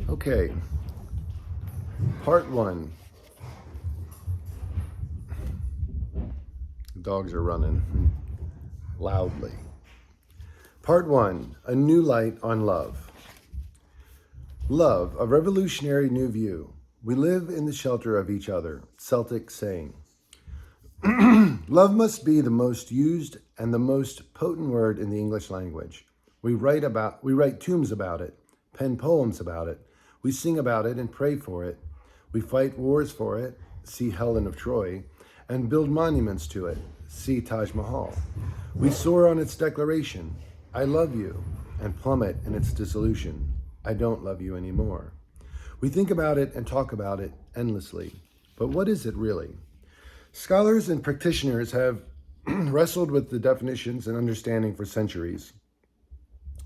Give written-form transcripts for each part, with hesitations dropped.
Okay, part one. The dogs are running loudly. Part one, a new light on love. Love, a revolutionary new view. We live in the shelter of each other. Celtic saying. Love must be the most used and the most potent word in the English language. We write tombs about it, pen poems about it. We sing about it and pray for it. We fight wars for it, see Helen of Troy, and build monuments to it, see Taj Mahal. We soar on its declaration, I love you, and plummet in its dissolution, I don't love you anymore. We think about it and talk about it endlessly. But what is it really? Scholars and practitioners have wrestled with the definitions and understanding for centuries.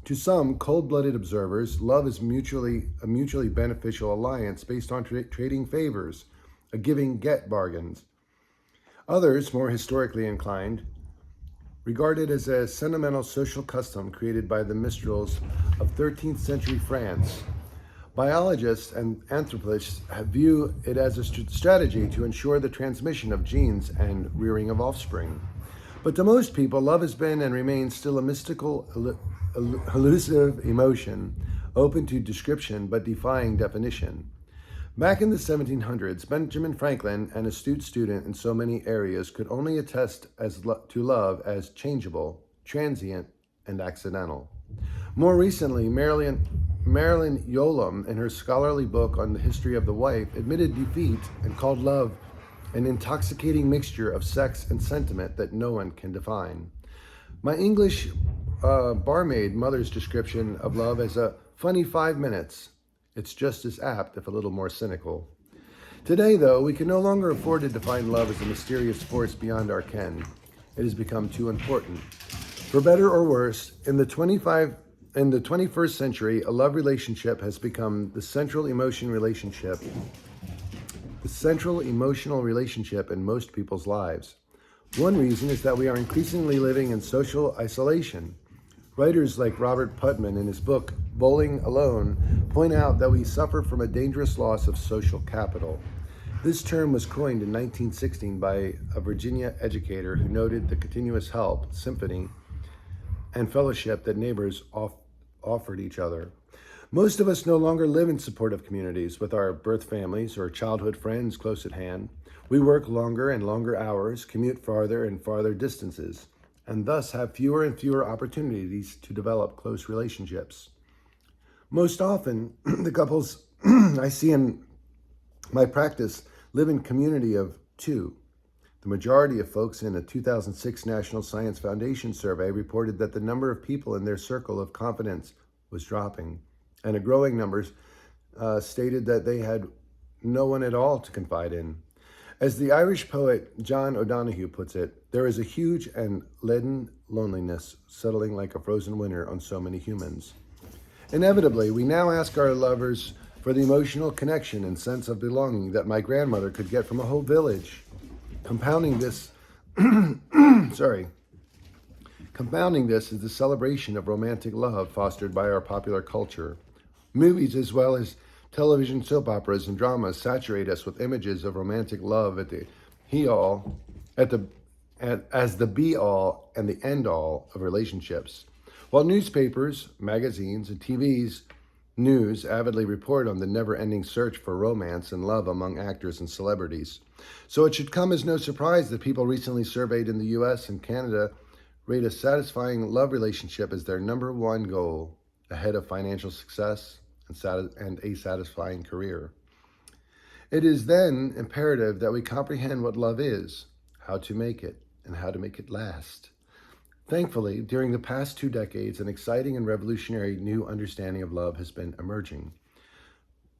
To some cold-blooded observers, love is a mutually beneficial alliance based on trading favors, a giving-get bargains. Others, more historically inclined, regard it as a sentimental social custom created by the Mistrals of 13th century France. Biologists and anthropologists view it as a strategy to ensure the transmission of genes and rearing of offspring. But to most people, love has been and remains still a mystical, elusive emotion, open to description but defying definition. Back in the 1700s, Benjamin Franklin, an astute student in so many areas, could only attest to love as changeable, transient, and accidental. More recently, Marilyn Yolom, in her scholarly book on the history of the wife, admitted defeat and called love an intoxicating mixture of sex and sentiment that no one can define. My English barmaid mother's description of love as a funny 5 minutes. It's just as apt, if a little more cynical. Today, though, we can no longer afford to define love as a mysterious force beyond our ken. It has become too important. For better or worse, in the 21st century, a love relationship has become the central emotional relationship in most people's lives. One reason is that we are increasingly living in social isolation. Writers like Robert Putnam in his book, Bowling Alone, point out that we suffer from a dangerous loss of social capital. This term was coined in 1916 by a Virginia educator who noted the continuous help, sympathy, and fellowship that neighbors offered each other. Most of us no longer live in supportive communities with our birth families or childhood friends close at hand. We work longer and longer hours, commute farther and farther distances, and thus have fewer and fewer opportunities to develop close relationships. Most often, the couples I see in my practice live in community of two. The majority of folks in a 2006 National Science Foundation survey reported that the number of people in their circle of confidence was dropping, and a growing number stated that they had no one at all to confide in. As the Irish poet John O'Donohue puts it, there is a huge and leaden loneliness settling like a frozen winter on so many humans. Inevitably, we now ask our lovers for the emotional connection and sense of belonging that my grandmother could get from a whole village. Compounding this is the celebration of romantic love fostered by our popular culture. Movies as well as television soap operas and dramas saturate us with images of romantic love as the be-all and the end-all of relationships. While newspapers, magazines, and TV's news avidly report on the never-ending search for romance and love among actors and celebrities. So it should come as no surprise that people recently surveyed in the US and Canada rate a satisfying love relationship as their number one goal, ahead of financial success and a satisfying career. It is then imperative that we comprehend what love is, how to make it, and how to make it last. Thankfully, during the past 2 decades, an exciting and revolutionary new understanding of love has been emerging.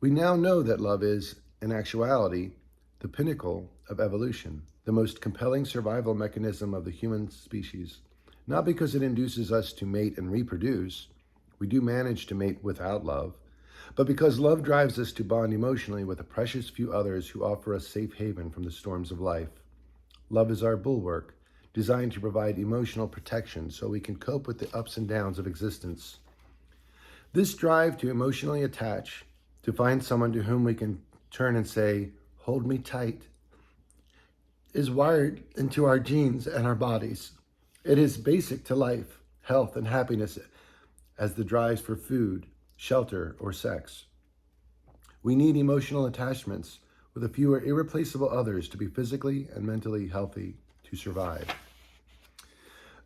We now know that love is, in actuality, the pinnacle of evolution, the most compelling survival mechanism of the human species. Not because it induces us to mate and reproduce, we do manage to mate without love, but because love drives us to bond emotionally with a precious few others who offer us safe haven from the storms of life. Love is our bulwark, designed to provide emotional protection so we can cope with the ups and downs of existence. This drive to emotionally attach to find someone to whom we can turn and say, "Hold me tight," is wired into our genes and our bodies. It is basic to life, health, and happiness as the drives for food, shelter, or sex. We need emotional attachments with a few irreplaceable others to be physically and mentally healthy to survive.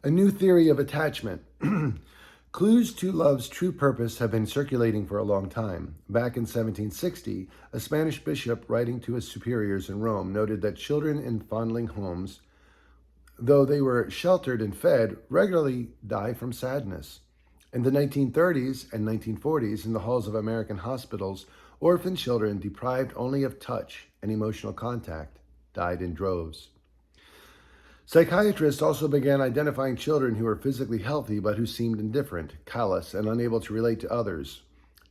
A new theory of attachment. Clues to love's true purpose have been circulating for a long time. Back in 1760, a Spanish bishop writing to his superiors in Rome noted that children in fondling homes, though they were sheltered and fed, regularly die from sadness. In the 1930s and 1940s, in the halls of American hospitals, orphan children deprived only of touch and emotional contact died in droves. Psychiatrists also began identifying children who were physically healthy but who seemed indifferent, callous, and unable to relate to others.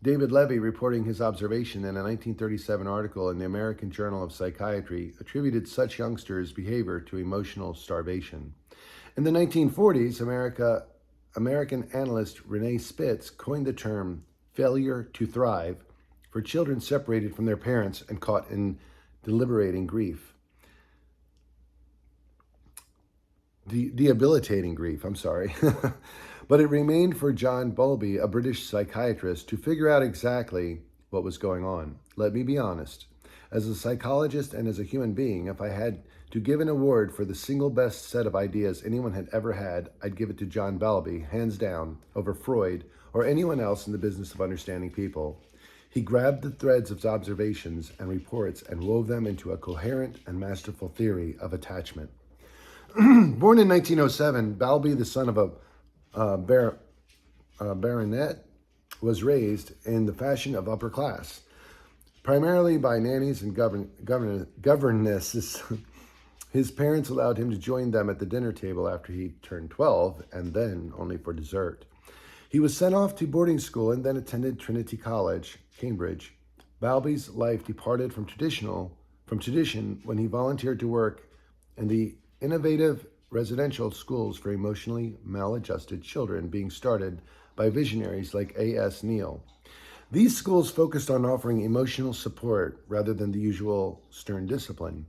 David Levy, reporting his observation in a 1937 article in the American Journal of Psychiatry, attributed such youngsters' behavior to emotional starvation. In the 1940s, American analyst Renee Spitz coined the term failure to thrive for children separated from their parents and caught in debilitating grief. But it remained for John Bowlby, a British psychiatrist, to figure out exactly what was going on. Let me be honest. As a psychologist and as a human being, if I had to give an award for the single best set of ideas anyone had ever had, I'd give it to John Bowlby, hands down, over Freud or anyone else in the business of understanding people. He grabbed the threads of observations and reports and wove them into a coherent and masterful theory of attachment. Born in 1907, Bowlby, the son of a baronet, was raised in the fashion of upper class, primarily by nannies and governesses. His parents allowed him to join them at the dinner table after he turned 12, and then only for dessert. He was sent off to boarding school and then attended Trinity College, Cambridge. Bowlby's life departed from tradition when he volunteered to work in the innovative residential schools for emotionally maladjusted children being started by visionaries like A.S. Neal. These schools focused on offering emotional support rather than the usual stern discipline.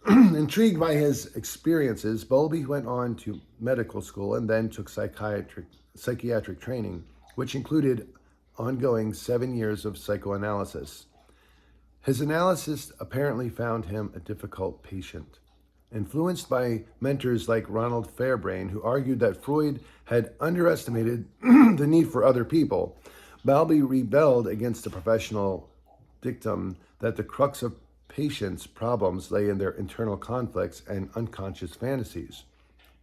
Intrigued by his experiences, Bowlby went on to medical school and then took psychiatric training, which included ongoing 7 years of psychoanalysis. His analysis apparently found him a difficult patient. Influenced by mentors like Ronald Fairbrain, who argued that Freud had underestimated the need for other people, Bowlby rebelled against the professional dictum that the crux of patients' problems lay in their internal conflicts and unconscious fantasies.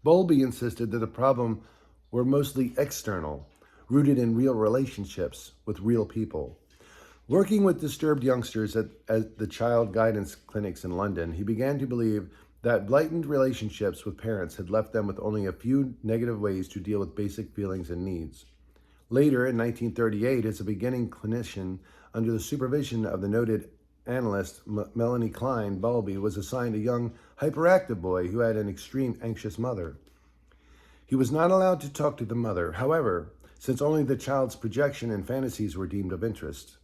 Bowlby insisted that the problem were mostly external, rooted in real relationships with real people. Working with disturbed youngsters at the child guidance clinics in London, he began to believe that blighted relationships with parents had left them with only a few negative ways to deal with basic feelings and needs. Later, in 1938, as a beginning clinician, under the supervision of the noted analyst Melanie Klein, Bowlby was assigned a young, hyperactive boy who had an extreme anxious mother. He was not allowed to talk to the mother, however, since only the child's projection and fantasies were deemed of interest.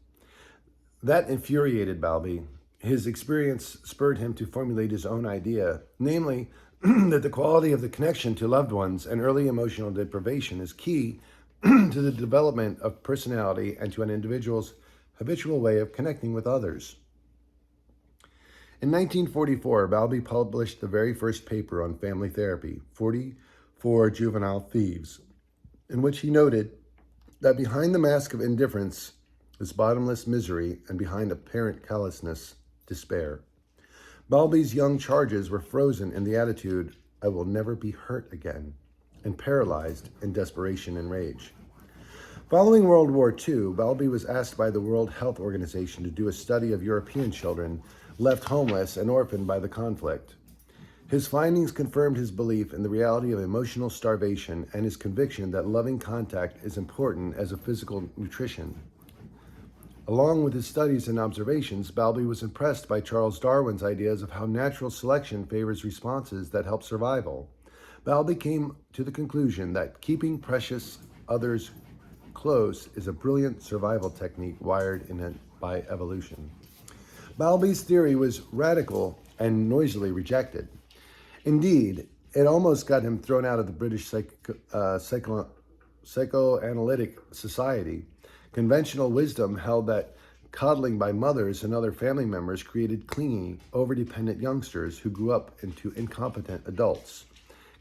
That infuriated Bowlby. His experience spurred him to formulate his own idea, namely, that the quality of the connection to loved ones and early emotional deprivation is key to the development of personality and to an individual's habitual way of connecting with others. In 1944, Bowlby published the very first paper on family therapy, 44 Juvenile Thieves, in which he noted that behind the mask of indifference is bottomless misery, and behind apparent callousness, despair. Bowlby's young charges were frozen in the attitude, "I will never be hurt again," and paralyzed in desperation and rage. Following World War II, Bowlby was asked by the World Health Organization to do a study of European children left homeless and orphaned by the conflict. His findings confirmed his belief in the reality of emotional starvation and his conviction that loving contact is important as a physical nutrition. Along with his studies and observations, Bowlby was impressed by Charles Darwin's ideas of how natural selection favors responses that help survival. Bowlby came to the conclusion that keeping precious others close is a brilliant survival technique wired in it by evolution. Bowlby's theory was radical and noisily rejected. Indeed, it almost got him thrown out of the British Psychoanalytic Society. Conventional wisdom held that coddling by mothers and other family members created clingy, overdependent youngsters who grew up into incompetent adults.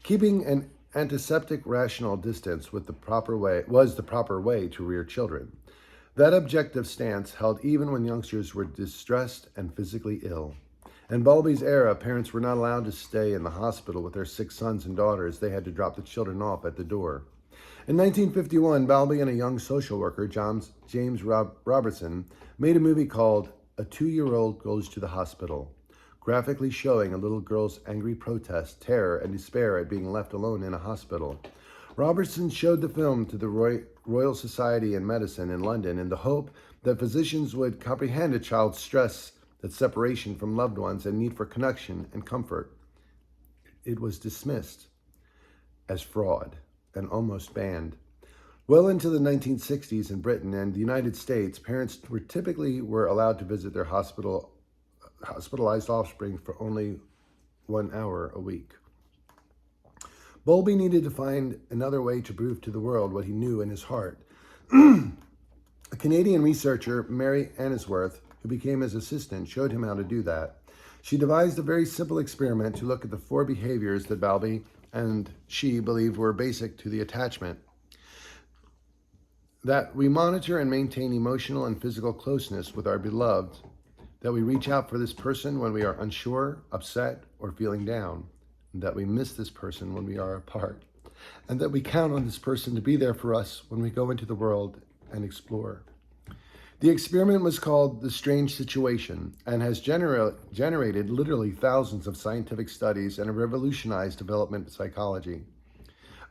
Keeping an antiseptic rational distance was the proper way to rear children. That objective stance held even when youngsters were distressed and physically ill. In Bowlby's era, parents were not allowed to stay in the hospital with their 6 sons and daughters. They had to drop the children off at the door. In 1951, Bowlby and a young social worker, James Robertson, made a movie called A 2-Year-Old Goes to the Hospital, graphically showing a little girl's angry protest, terror, and despair at being left alone in a hospital. Robertson showed the film to the Royal Society in Medicine in London in the hope that physicians would comprehend a child's stress, that separation from loved ones, and need for connection and comfort. It was dismissed as fraud and almost banned. Well into the 1960s in Britain and the United States, parents were allowed to visit their hospitalized offspring for only 1 hour a week. Bowlby needed to find another way to prove to the world what he knew in his heart. A Canadian researcher, Mary Annisworth, who became his assistant, showed him how to do that. She devised a very simple experiment to look at the 4 behaviors that Bowlby and she believed were basic to the attachment. That we monitor and maintain emotional and physical closeness with our beloved, that we reach out for this person when we are unsure, upset, or feeling down, and that we miss this person when we are apart, and that we count on this person to be there for us when we go into the world and explore. The experiment was called The Strange Situation and has generated literally thousands of scientific studies and revolutionized development psychology.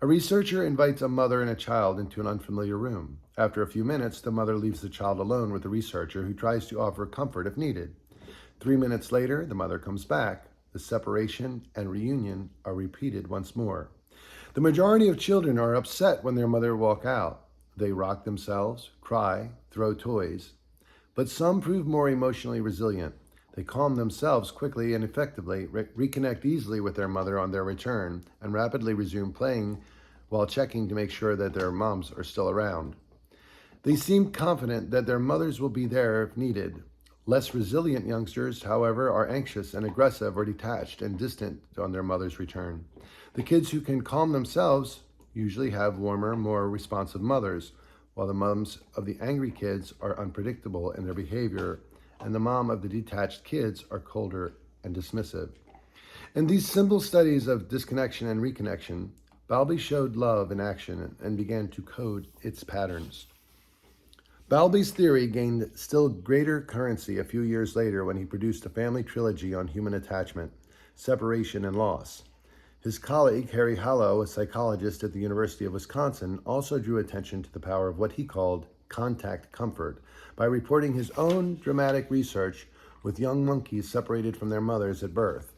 A researcher invites a mother and a child into an unfamiliar room. After a few minutes, the mother leaves the child alone with the researcher, who tries to offer comfort if needed. 3 minutes later, the mother comes back. The separation and reunion are repeated once more. The majority of children are upset when their mother walks out. They rock themselves, cry, throw toys. But some prove more emotionally resilient. They calm themselves quickly and effectively, reconnect easily with their mother on their return, and rapidly resume playing while checking to make sure that their moms are still around. They seem confident that their mothers will be there if needed. Less resilient youngsters, however, are anxious and aggressive or detached and distant on their mother's return. The kids who can calm themselves usually have warmer, more responsive mothers, while the moms of the angry kids are unpredictable in their behavior, and the mom of the detached kids are colder and dismissive. In these simple studies of disconnection and reconnection, Bowlby showed love in action and began to code its patterns. Bowlby's theory gained still greater currency a few years later when he produced a family trilogy on human attachment, separation, and loss. His colleague, Harry Hallow, a psychologist at the University of Wisconsin, also drew attention to the power of what he called contact comfort by reporting his own dramatic research with young monkeys separated from their mothers at birth.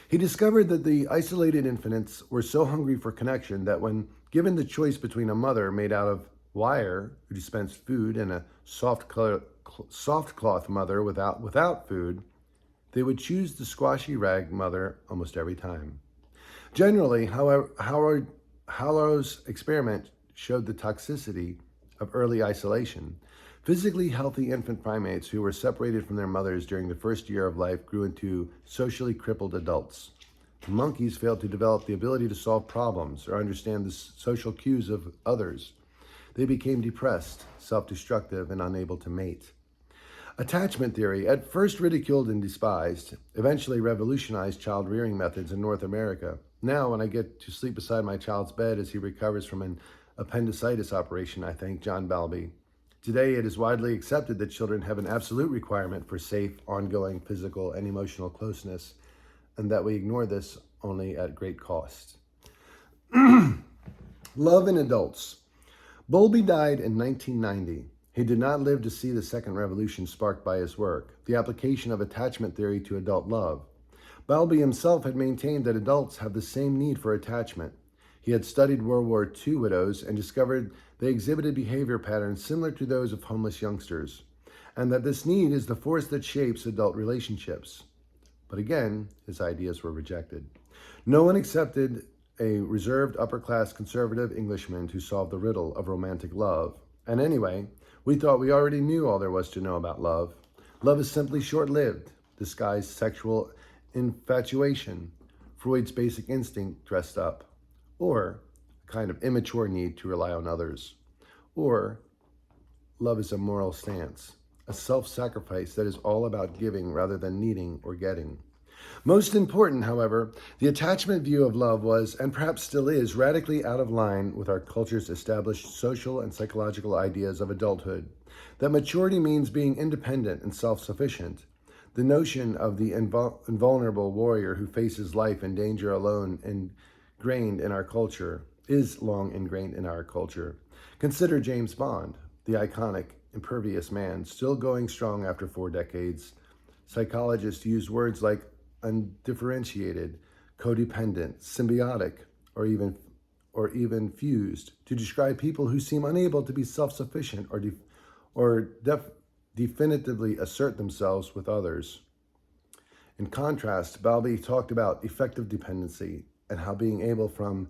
He discovered that the isolated infants were so hungry for connection that when given the choice between a mother made out of wire who dispensed food and a soft cloth mother without food, they would choose the squashy rag mother almost every time. Generally, however, Hallow's experiment showed the toxicity of early isolation. Physically healthy infant primates who were separated from their mothers during the first year of life grew into socially crippled adults. The monkeys failed to develop the ability to solve problems or understand the social cues of others. They became depressed, self-destructive, and unable to mate. Attachment theory, at first ridiculed and despised, eventually revolutionized child rearing methods in North America. Now, when I get to sleep beside my child's bed as he recovers from an appendicitis operation, I thank John Bowlby. Today, it is widely accepted that children have an absolute requirement for safe, ongoing physical and emotional closeness, and that we ignore this only at great cost. Love in adults. Bowlby died in 1990. He did not live to see the second revolution sparked by his work, the application of attachment theory to adult love. Bowlby himself had maintained that adults have the same need for attachment. He had studied World War II widows and discovered they exhibited behavior patterns similar to those of homeless youngsters, and that this need is the force that shapes adult relationships. But again, his ideas were rejected. No one accepted a reserved upper-class conservative Englishman to solve the riddle of romantic love. And anyway, we thought we already knew all there was to know about love. Love is simply short-lived, disguised sexual infatuation, Freud's basic instinct dressed up, or a kind of immature need to rely on others. Or love is a moral stance, a self-sacrifice that is all about giving rather than needing or getting. Most important, however, the attachment view of love was, and perhaps still is, radically out of line with our culture's established social and psychological ideas of adulthood, that maturity means being independent and self-sufficient. The notion of the invulnerable warrior who faces life and danger alone ingrained in our culture is long ingrained in our culture. Consider James Bond, the iconic, impervious man, still going strong after 4 decades. Psychologists use words like undifferentiated, codependent, symbiotic, or even fused to describe people who seem unable to be self-sufficient or definitively assert themselves with others. In contrast, Bowlby talked about effective dependency and how being able from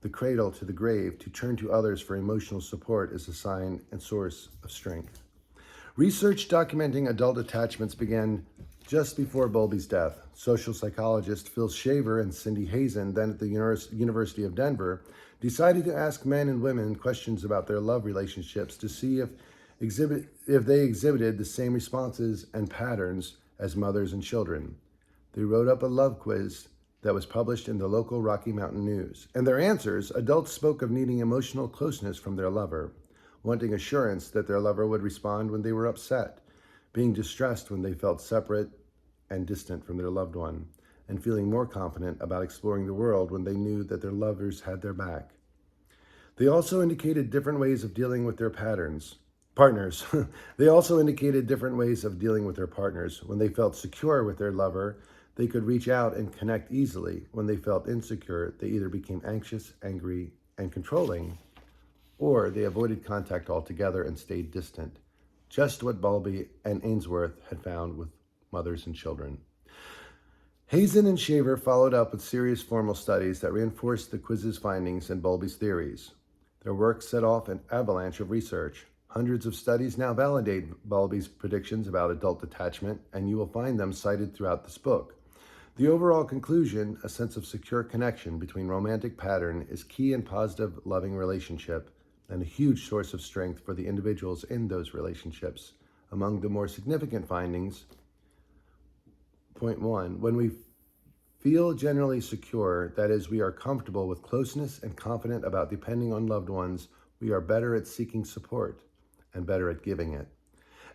the cradle to the grave to turn to others for emotional support is a sign and source of strength. Research documenting adult attachments began just before Bowlby's death. Social psychologists Phil Shaver and Cindy Hazen, then at the University of Denver, decided to ask men and women questions about their love relationships to see if they exhibited the same responses and patterns as mothers and children. They wrote up a love quiz that was published in the local Rocky Mountain News. And their answers, adults spoke of needing emotional closeness from their lover, wanting assurance that their lover would respond when they were upset, being distressed when they felt separate and distant from their loved one, and feeling more confident about exploring the world when they knew that their lovers had their back. They also indicated different ways of dealing with their partners. They also indicated different ways of dealing with their partners. When they felt secure with their lover, they could reach out and connect easily. When they felt insecure, they either became anxious, angry, and controlling, or they avoided contact altogether and stayed distant. Just what Bowlby and Ainsworth had found with mothers and children. Hazen and Shaver followed up with serious formal studies that reinforced the quiz's findings and Bowlby's theories. Their work set off an avalanche of research. Hundreds of studies now validate Bowlby's predictions about adult attachment, and you will find them cited throughout this book. The overall conclusion, a sense of secure connection between romantic pattern, is key in positive, loving relationship and a huge source of strength for the individuals in those relationships. Among the more significant findings, point 1, when we feel generally secure, that is, we are comfortable with closeness and confident about depending on loved ones, we are better at seeking support and better at giving it.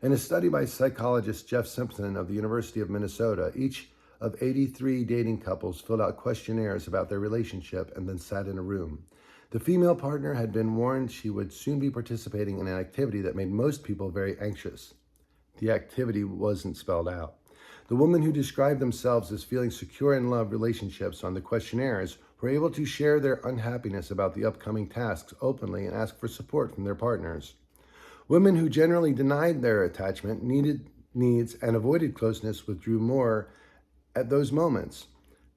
In a study by psychologist Jeff Simpson of the University of Minnesota, each of 83 dating couples filled out questionnaires about their relationship and then sat in a room. The female partner had been warned she would soon be participating in an activity that made most people very anxious. The activity wasn't spelled out. The women who described themselves as feeling secure in love relationships on the questionnaires were able to share their unhappiness about the upcoming tasks openly and ask for support from their partners. Women who generally denied their attachment, needs, and avoided closeness withdrew more at those moments.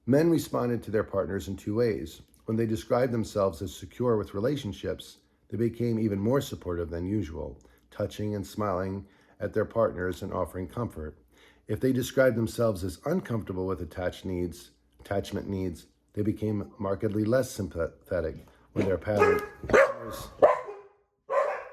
Men responded to their partners in 2 ways. When they described themselves as secure with relationships, they became even more supportive than usual, touching and smiling at their partners and offering comfort. If they described themselves as uncomfortable with attachment needs, they became markedly less sympathetic when their partners